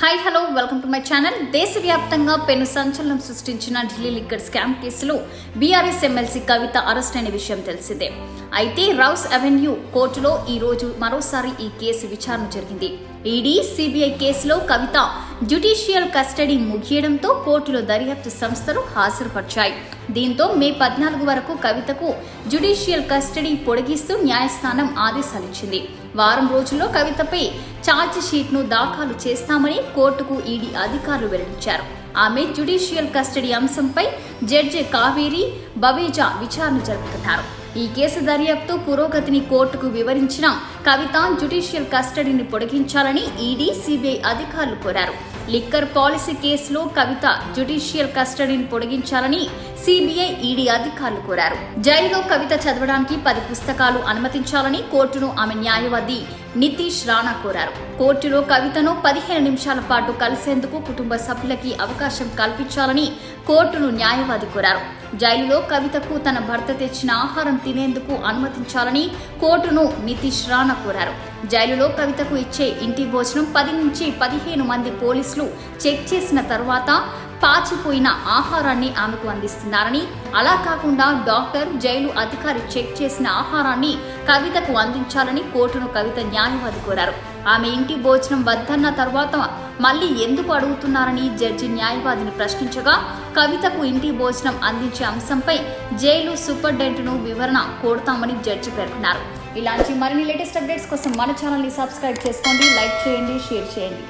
Hi hello welcome to my channel. దేశవ్యాప్తంగా పెను సంచలనం సృష్టించిన ఢిల్లీ లిక్కర్ స్కామ్ కేసులో బీఆర్ఎస్ ఎమ్మెల్సీ కవిత అరెస్ట్ అయిన విషయం తెలిసిందే. అయితే రౌస్ అవెన్యూ కోర్టులో ఈ రోజు మరోసారి ఈ కేసు విచారణ జరిగింది. ఈడీ, సిబిఐ కేసులో కవిత జ్యుడిషియల్ కస్టడీ ముగియడంతో కోర్టులో దర్యాప్తు సంస్థలు హాజరుపరిచాయి. దీంతో మే 14 వరకు కవితకు జ్యుడిషియల్ కస్టడీ పొడిగిస్తూ న్యాయస్థానం ఆదేశాలిచ్చింది. వారం రోజుల్లో కవితపై ఛార్జ్ షీట్ను దాఖలు చేస్తామని కోర్టుకు ఈడీ అధికారులు వెల్లడించారు. ఆమె జ్యుడిషియల్ కస్టడీ అంశంపై జడ్జి కావేరి బవేజా విచారణ జరుపుతున్నారు. ఈ కేసు దర్యాప్తు పురోగతిని కోర్టుకు వివరించిన కవిత జ్యుడిషియల్ కస్టడీని పొడిగించాలని ఈడీ, సిబిఐ అధికారులు కోరారు. లిక్కర్ పాలసీ కేసులో కవిత జ్యుడిషియల్ కస్టడీని పొడిగించాలని సిబిఐ, ఈడీ అధికారులు కోరారు. జైలులో కవిత చదవడానికి 10 పుస్తకాలు అనుమతించాలని కోర్టును ఆమె న్యాయవాది నితీష్ రాణా కోరారు. కోర్టులో కవితను 15 నిమిషాల పాటు కలిసేందుకు కుటుంబ సభ్యులకి అవకాశం కల్పించాలని కోర్టును న్యాయవాది కోరారు. జైలులో కవితకు తన భర్త తెచ్చిన ఆహారం తినేందుకు అనుమతించాలని కోర్టును నితీష్ రాణా కోరారు. జైలులో కవితకు ఇచ్చే ఇంటి భోజనం 10 నుంచి 15 మంది పోలీసులు చెక్ చేసిన తర్వాత పాచిపోయిన ఆహారాన్ని ఆమెకు అందిస్తున్నారని, అలా కాకుండా డాక్టర్, జైలు అధికారి చెక్ చేసిన ఆహారాన్ని కవితకు అందించాలని కోర్టును కవిత న్యాయవాది కోరారు. ఆమె ఇంటి భోజనం వద్దన్న తర్వాత మళ్లీ ఎందుకు అడుగుతున్నారని జడ్జి న్యాయవాదిని ప్రశ్నించగా, కవితకు ఇంటి భోజనం అందించే అంశంపై జైలు సూపరింటెండెంట్ను వివరణ కోరుతామని జడ్జి పేర్కొన్నారు. ఇలాంటి మరిన్ని లేటెస్ట్ అప్డేట్స్ కోసం మన ఛానల్ని సబ్స్క్రైబ్ చేసుకోండి, లైక్ చేయండి, షేర్ చేయండి.